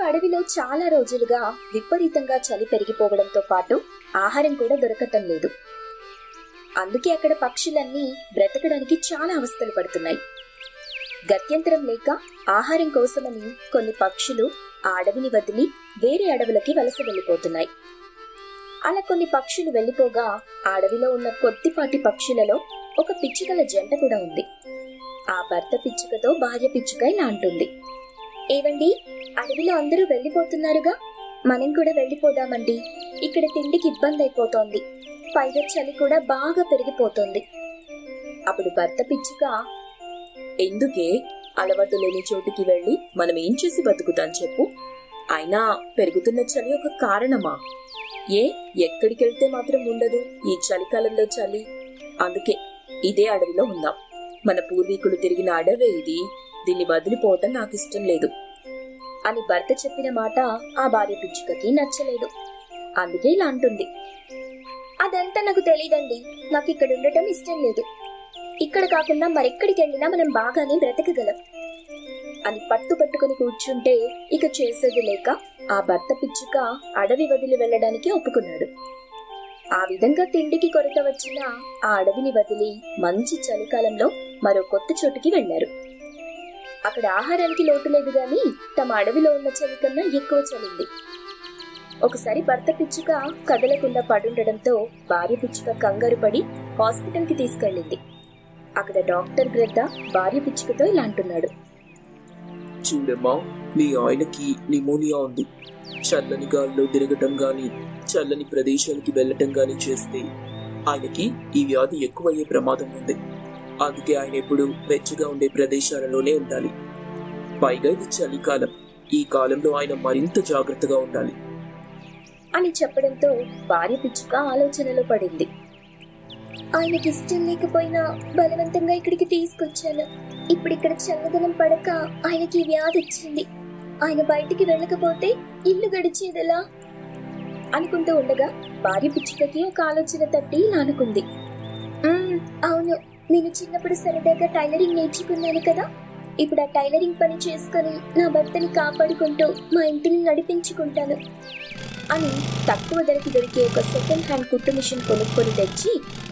అడవిలో చాలా రోజులుగా విపరీతంగా చలి పెరిగిపోవడంతో పాటు ఆహారం కూడా దొరకటం లేదు. అందుకే అక్కడ పక్షులన్నీ బ్రతకడానికి చాలా అవస్థలు పడుతున్నాయి. గత్యంతరం లేక ఆహారం కోసమని కొన్ని పక్షులు ఆ అడవిని వదిలి వేరే అడవులకి వలస వెళ్లిపోతున్నాయి. అలా కొన్ని పక్షులు వెళ్లిపోగా ఆ అడవిలో ఉన్న కొద్దిపాటి పక్షులలో ఒక పిచ్చుకల జంట కూడా ఉంది. ఆ భర్త పిచ్చుకతో భార్య పిచ్చుక ఇలా అంటుంది, ఏవండి, అడవిలో అందరూ వెళ్లిపోతున్నారుగా, మనం కూడా వెళ్లిపోదామండి. ఇక్కడ తిండికి ఇబ్బంది అయిపోతోంది, పైగా చలి కూడా బాగా పెరిగిపోతోంది. అప్పుడు భర్త పిచ్చుక, ఎందుకే, అలవాటు లేని చోటుకి వెళ్ళి మనం ఏం చేసి బతుకుతాం చెప్పు? అయినా పెరుగుతున్న చలి ఒక కారణమా? ఎక్కడికెళ్తే మాత్రం ఉండదు ఈ చలికాలంలో చలి. అందుకే ఇదే అడవిలో ఉందాం. మన పూర్వీకులు తిరిగిన అడవే ఇది, దీన్ని వదిలిపోవటం నాకు ఇష్టం లేదు అని భర్త చెప్పిన మాట ఆ భార్య పిచ్చుకకి నచ్చలేదు. అందుకే ఇలా అంటుంది, అదంతా నాకు తెలీదండి, నాకు ఇక్కడ ఉండటం ఇష్టం లేదు. ఇక్కడ కాకుండా మరెక్కడికి వెళ్ళినా మనం బాగానే బ్రతకగలం అని పట్టుకుని కూర్చుంటే ఇక చేసేది లేక ఆ భర్త పిచ్చుక అడవి వదిలి వెళ్లడానికి ఒప్పుకున్నాడు. ఆ విధంగా తిండికి కొరత వచ్చిన ఆ అడవిని వదిలి మంచి చలికాలంలో మరో కొత్త చోటుకి వెళ్లారు. అక్కడ ఆహారానికి లోటు లేదు గాని తమ అడవిలో ఉన్న చలి కన్నా ఎక్కువ చలింది. ఒకసారి భర్త పిచ్చుక కదలకుండా పడుండడంతో భార్య పిచ్చుక కంగారు పడి హాస్పిటల్ కి తీసుకెళ్లింది. అక్కడ డాక్టర్ గ్రద్ద భార్య పిచ్చుకతో ఇలా అంటున్నాడు, చూడమ్మా, మీ ఆయనకి నిమోనియా ఉంది. చల్లని గాల్లో తిరగటం గాని చల్లని ప్రదేశానికి వెళ్ళటం గాని చేస్తే ఆయనకి ఈ వ్యాధి ఎక్కువయ్యే ప్రమాదం ఉంది. అందుకే ఆయన ఎప్పుడు వెచ్చగా ఉండే ప్రదేశాలలోనే ఉండాలి. పైగా ఇది చలికాలం, ఈ కాలంలో ఆయన మరింత జాగ్రత్తగా ఉండాలి అని చెప్పడంతో భార్య పిచ్చుక ఆలోచనలో పడింది. ఆయనకి ఇష్టం లేకపోయినా బలవంతంగా ఇక్కడికి తీసుకొచ్చాను. ఇప్పుడు ఇక్కడ చల్లదనం పడక ఆయనకి వ్యాధి వచ్చింది. ఆయన బయటికి వెళ్ళకపోతే ఇల్లు గడిచేదెలా అనుకుంటూ ఉండగా భార్య పిచ్చుకకి ఒక ఆలోచన తట్టి ఇలా అనుకుంది, అవును, నేను చిన్నప్పుడు సరదాగా టైలరింగ్ నేర్చుకున్నాను కదా, ఇప్పుడు ఆ టైలరింగ్ పని చేసుకుని నా భర్తని కాపాడుకుంటూ మా ఇంటిని నడిపించుకుంటాను అని తక్కువ ధరకి దొరికే ఒక సెకండ్ హ్యాండ్ కుట్టు మిషన్ కొనుక్కొని తెచ్చి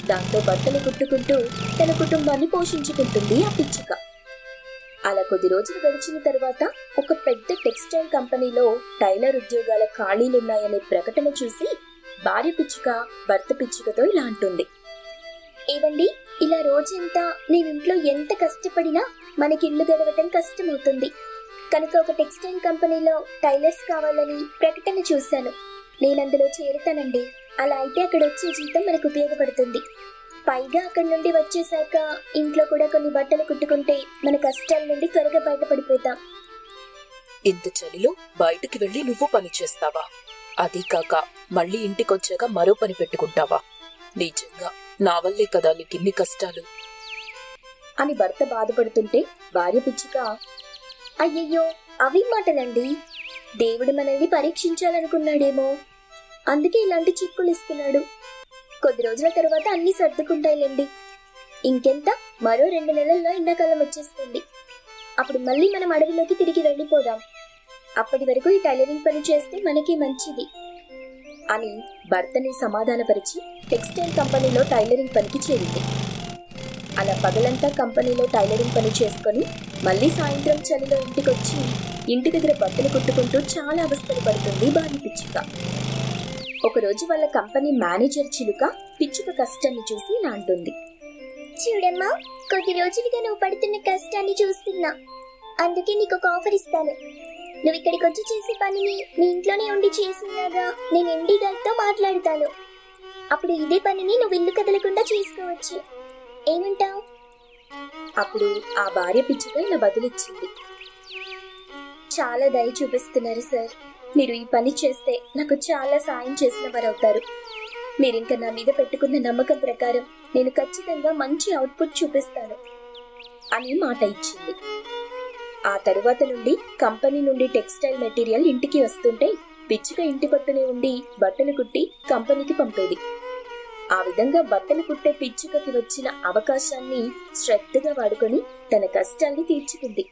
దాంతో బట్టలు కుట్టుకుంటూ తన కుటుంబాన్ని పోషించుకుంటుంది ఆ పిచ్చుక. అలా కొద్ది రోజులు గడిచిన తర్వాత ఒక పెద్ద టెక్స్టైల్ కంపెనీలో టైలర్ ఉద్యోగాల ఖాళీలున్నాయనే ప్రకటన చూసి భార్య పిచ్చుక భర్త పిచ్చుకతో ఇలా అంటుంది, ఏవండి, ఇలా రోజంతా నేను ఇంట్లో ఎంత కష్టపడినా మనకి ఇల్లు గడవటం కష్టమవుతుంది. కనుక ఒక టెక్స్టైల్ కంపెనీలో టైలర్స్ కావాలని ప్రకటన చూశాను. నేను అందులో చేరుతానండి. అలా అయితే అక్కడ వచ్చే జీతం మనకు ఉపయోగపడుతుంది. పైగా అక్కడి నుండి వచ్చేసాక ఇంట్లో కూడా కొన్ని బట్టలు కుట్టుకుంటే మన కష్టాల నుండి త్వరగా బయటపడిపోతాం. ఇంత చలిలో బయటికి వెళ్ళి నువ్వు పని చేస్తావా? అది కాక మళ్ళీ ఇంటికొచ్చాక మరో పని పెట్టుకుంటావా? నిజంగా నా వల్లే కదా నీకిన్ని కష్టాలు అని భర్త బాధపడుతుంటే భార్య పిచ్చుక, అయ్యయ్యో, అవి మాటలండి. దేవుడు మనల్ని పరీక్షించాలనుకున్నాడేమో, అందుకే ఇలాంటి చిక్కులు ఇస్తున్నాడు. కొద్ది రోజుల తర్వాత అన్ని సర్దుకుంటాయిలేండి. ఇంకెంత, మరో 2 నెలల్లో ఎండాకాలం వచ్చేస్తుంది. అప్పుడు మళ్ళీ మనం అడవిలోకి తిరిగి వెళ్ళిపోదాం. అప్పటి వరకు ఈ టైలరింగ్ పని చేస్తే మనకి మంచిది అని భర్తని సమాధానపరిచి టెక్స్టైల్ కంపెనీలో టైలరింగ్ పనికి చేరింది. అలా పగలంతా కంపెనీలో టైలరింగ్ పని చేసుకుని మళ్ళీ సాయంత్రం చలిలో ఇంటికొచ్చి ఇంటి దగ్గర బట్టలు కుట్టుకుంటూ చాలా అవస్థలు పడుతుంది భార్య పిచ్చుక. ఒకరోజు వాళ్ళ కంపెనీ మేనేజర్ చిలుక పిచ్చుక కష్టాన్ని చూసి ఇలా అంటుంది, చూడమ్మా, కొద్ది రోజులుగా నువ్వు పడుతున్న కష్టాన్ని చూస్తున్నా. అందుకే నీకు ఒక ఆఫర్ ఇస్తాను. నువ్వు ఇక్కడికి వచ్చి చేసే పనిని మీ ఇంట్లోనే ఉండి చేసినాగా నేను ఎండి గారితో మాట్లాడతాను. అప్పుడు ఇదే పనిని నువ్వు ఇల్లు కదలకుండా చేసుకోవచ్చు. ఏమంటావు? అప్పుడు ఆ భార్య పిచ్చుక ఇలా బదులిచ్చింది, చాలా దయ చూపిస్తున్నారు సార్. మీరు ఈ పని చేస్తే నాకు చాలా సాయం చేసిన వారు అవుతారు. మీరింక నా మీద పెట్టుకున్న నమ్మకం ప్రకారం నేను ఖచ్చితంగా మంచి అవుట్పుట్ చూపిస్తాను అని మాట ఇచ్చింది. ఆ తరువాత నుండి కంపెనీ నుండి టెక్స్టైల్ మెటీరియల్ ఇంటికి వస్తుంటే పిచ్చుక ఇంటి పట్టునే ఉండి బట్టలు కుట్టి కంపెనీకి పంపేది. ఆ విధంగా బట్టలు కుట్టే పిచ్చుకకి వచ్చిన అవకాశాన్ని శ్రద్ధగా వాడుకొని తన కష్టాన్ని తీర్చుకుంది.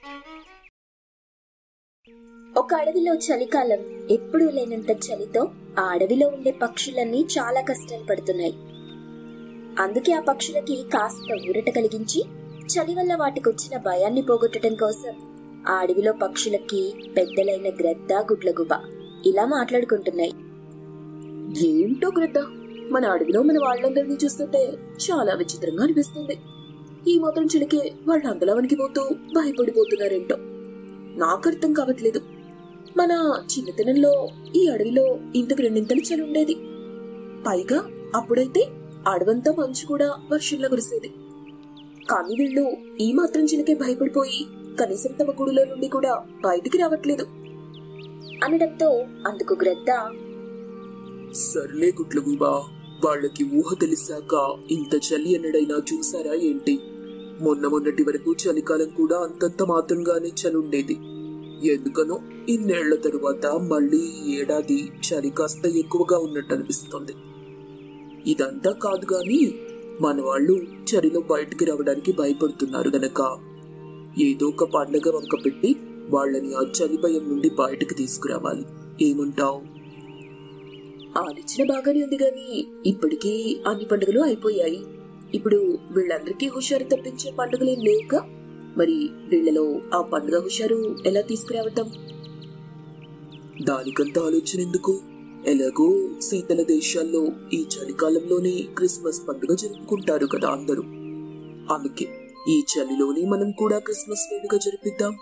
ఒక అడవిలో చలికాలం. ఎప్పుడూ లేనంత చలితో ఆ అడవిలో ఉండే పక్షులన్నీ చాలా కష్టాలు పడుతున్నాయి. అందుకే ఆ పక్షులకి కాస్త ఊరట కలిగించి చలి వల్ల వాటికొచ్చిన భయాన్ని పోగొట్టడం కోసం ఆ అడవిలో పక్షులకి పెద్దలైన గ్రద్ద, గుడ్లగూబ ఇలా మాట్లాడుకుంటున్నాయి. ఏంటో గ్రద్ద, మన అడవిలో మన వాళ్ళందరినీ చూస్తుంటే చాలా విచిత్రంగా అనిపిస్తుంది. ఈ మాత్రం చలికే వాళ్ళు అంతలా వణికిపోతూ భయపడిపోతున్నారేంటో నాకు అర్థం కావట్లేదు. మన చిన్నతనంలో ఈ అడవిలో ఇంతకు రెండింతలు చలి ఉండేది. పైగా అప్పుడైతే అడవంతా మంచు కూడా వర్షంలో కురిసేది. కానీ వీళ్ళు ఈ మాత్రం చలికే భయపడిపోయి కనీసం తమ గుడిలో నుండి కూడా బయటికి రావట్లేదు అనడంతో అందుకు గ్రద్ద, సర్లే గుడ్లగూబా, వాళ్ళకి ఊహ తెలిసాక ఇంత చలి ఎన్నడైనా చూసారా ఏంటి? మొన్నటి వరకు చలికాలం కూడా అంతంత మాత్రంగానే చలి ఉండేది. ఎందుకనో ఇన్నేళ్ల తరువాత మళ్ళీ ఈ ఏడాది చలి కాస్త ఎక్కువగా ఉన్నట్టు అనిపిస్తుంది. ఇదంతా కాదు గాని మన వాళ్ళు చలిలో బయటికి రావడానికి భయపడుతున్నారు గనక ఏదో ఒక పండగ వంక పెట్టి వాళ్ళని ఆ చలి భయం నుండి బయటకు తీసుకురావాలి. ఏమంటావు? ఆలోచన బాగానే ఉంది గాని ఇప్పటికీ అన్ని పండుగలు అయిపోయాయి. ఇప్పుడు వీళ్ళందరికీ హుషారు తప్పించే పండుగలేం లేవుగా. మరి వీళ్ళలో ఆ పండుగ హుషారు ఎలా తీసుకురావటం? దానికంత ఆలోచన ఎందుకు? ఎలాగో శీతల దేశాల్లో ఈ చలికాలంలోనే క్రిస్మస్ పండుగ జరుపుకుంటారు కదా అందరూ. అందుకే ఈ చలిలోనే మనం కూడా క్రిస్మస్ వేడుక జరిపిద్దాం.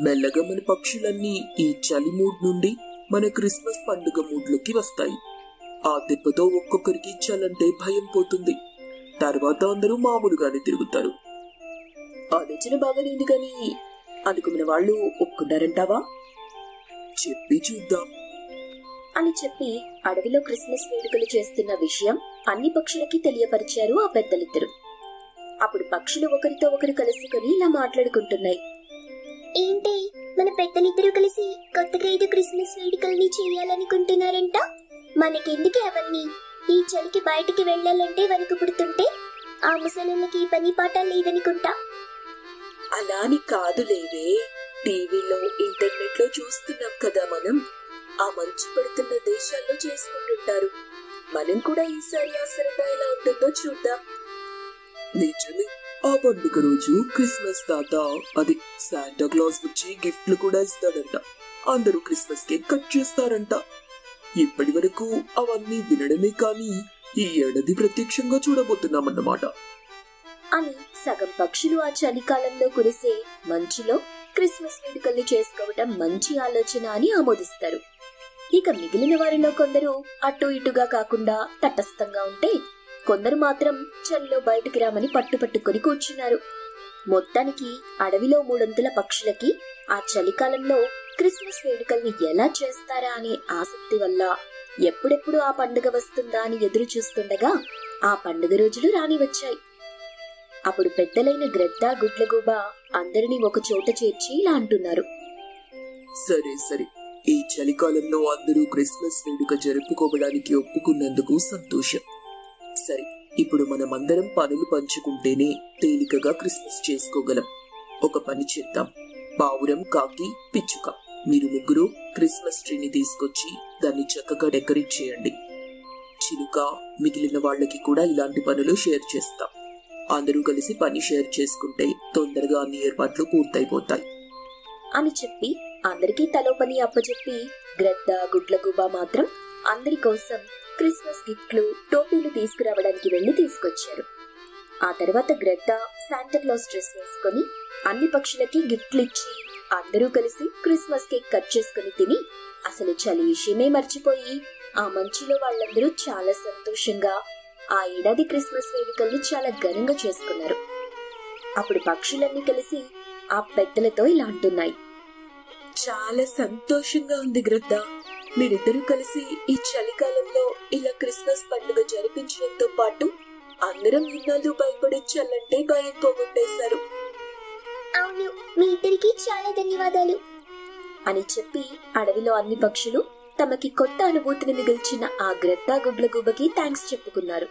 మెల్లగా మన పక్షులన్నీ ఈ చలి మూడ్ నుండి మన క్రిస్మస్ పండుగ మూడ్లోకి వస్తాయి. ఆ దెబ్బతో ఒక్కొక్కరికి చలంటే భయం పోతుంది. తర్వాత అందరూ మామూలుగానే తిరుగుతారు. ఆలోచన బాగానే ఉంది కానీ అనుకున్న వాళ్ళు ఒప్పుకుంటారంటావా? చెప్పి చూద్దాం అని చెప్పి అడవిలో క్రిస్మస్ వేడుకలు చేస్తున్న విషయం అన్ని పక్షులకి తెలియపరిచారు ఆ పెద్దలిద్దరు. అప్పుడు పక్షులు ఒకరితో ఒకరు కలుసుకుని ఇలా మాట్లాడుకుంటున్నాయి. ఏంటి, మన పెద్దలిద్దరూ కలిసి కొత్తగా ఇది క్రిస్మస్ వేడుకల్ని చేయాలనుకుంటున్నారంట? మనకెందుకు అవన్నీ? ఈ చలికి బయటికి వెళ్లాలంటే వణుకు పుడుతుంటే ఆ ముసలిళ్ళకి పని పాట లేదనుకుంటా. అలాని కాదులేవే, టీవీలో ఇంటర్నెట్ లో చూస్తున్నాం కదా మనం. ఆ మంచు పడుతున్న దేశాల్లో చేసుకుంటుంటారు. మనం కూడా ఈసారి ఆ సరదా ఎలా ఉంటుందో చూద్దాం. నిజమే, ఆ పండుగ రోజు క్రిస్మస్ తాత, అది శాంటా క్లాస్ వచ్చి గిఫ్ట్లు కూడా ఇస్తాడంట. అందరూ క్రిస్మస్ కేక్ కట్ చేస్తారంట. ఇప్పటి వరకు అవన్నీ వినడమే కానీ ఈ ఏడాది ప్రత్యక్షంగా చూడబోతున్నామన్నమాట అని సగం పక్షులు ఆ చలికాలంలో కురిసే మంచులో క్రిస్మస్ వేడుకల్ని చేసుకోవటం మంచి ఆలోచన అని ఆమోదిస్తారు. ఇక మిగిలిన వారిలో కొందరు అటు ఇటుగా కాకుండా తటస్థంగా ఉంటే, కొందరు మాత్రం చలిలో బయటికి రామని పట్టుపట్టుకొని కూర్చున్నారు. మొత్తానికి అడవిలో మూడొంతుల పక్షులకి ఆ చలికాలంలో క్రిస్మస్ వేడుకల్ని ఎలా చేస్తారా అనే ఆసక్తి వల్ల ఎప్పుడెప్పుడు ఆ పండుగ వస్తుందా అని ఎదురు చూస్తుండగా ఆ పండుగ రోజులు రాని వచ్చాయి. అప్పుడు పెద్దలైన గ్రద్ద, గుడ్లగూబ అందరినీ ఒక చోట చేర్చి ఇలా అంటున్నారు. సరే సరే, ఈ చలికాలంలో అందరూ క్రిస్మస్ వేడుక జరుపుకోవడానికి ఒప్పుకున్నందుకు సంతోషం. సరే, ఇప్పుడు మనమందరం పనులు పంచుకుంటేనే తేలికగా క్రిస్మస్ చేసుకోగలం. ఒక పని చేద్దాం. పావురం, కాకి, పిచ్చుక, మీరు ముగ్గురు క్రిస్మస్ ట్రీని తీసుకొచ్చి దాన్ని చక్కగా డెకరేట్ చేయండి. చిలుక, మిగిలిన వాళ్ళకి కూడా ఇలాంటి పనులు షేర్ చేస్తాం. అందరూ కలిసి పని షేర్ చేసుకుంటే తొందరగా అన్ని ఏర్పాట్లు పూర్తయిపోతాయి అని చెప్పి అందరికీ తలో పని అప్పచెప్పి గ్రద్ద, గుడ్లగూబ మాత్రం అందరి కోసం క్రిస్మస్ గిఫ్ట్లు, టోపీలు తీసుకురావడానికి వెళ్లి తీసుకొచ్చారు. ఆ తర్వాత గ్రద్ద శాంటాక్లాస్ డ్రెస్ వేసుకుని అన్ని పక్షులకి గిఫ్ట్లు ఇచ్చి అందరూ కలిసి క్రిస్మస్ కేక్ కట్ చేసుకుని తిని అసలు చలి విషయమే మర్చిపోయి ఆ మంచులో వాళ్ళందరూ చాలా సంతోషంగా ఆ ఏడాది క్రిస్మస్ వేడుకల్ని చాలా ఘనంగా చేసుకున్నారు. అప్పుడు పక్షులన్నీ కలిసి ఆ పెద్దలతో ఇలా అంటున్నాయి. చాలా సంతోషంగా ఉంది గ్రద్ద, మీరిద్దరూ కలిసి ఈ చలికాలంలో ఇలా క్రిస్మస్ పండుగ జరిపించడంతో పాటు అందరం ఇన్నాళ్ళు భయపడే చల్లంటే భయం పోగొట్టేశారు. అవును, మీ ఇద్దరికి చాలా ధన్యవాదాలు అని చెప్పి అడవిలో అన్ని పక్షులు తమకి కొత్త అనుభూతిని మిగిల్చిన ఆ గ్రద్ద, గుడ్లగూబకి థ్యాంక్స్ చెప్పుకున్నారు.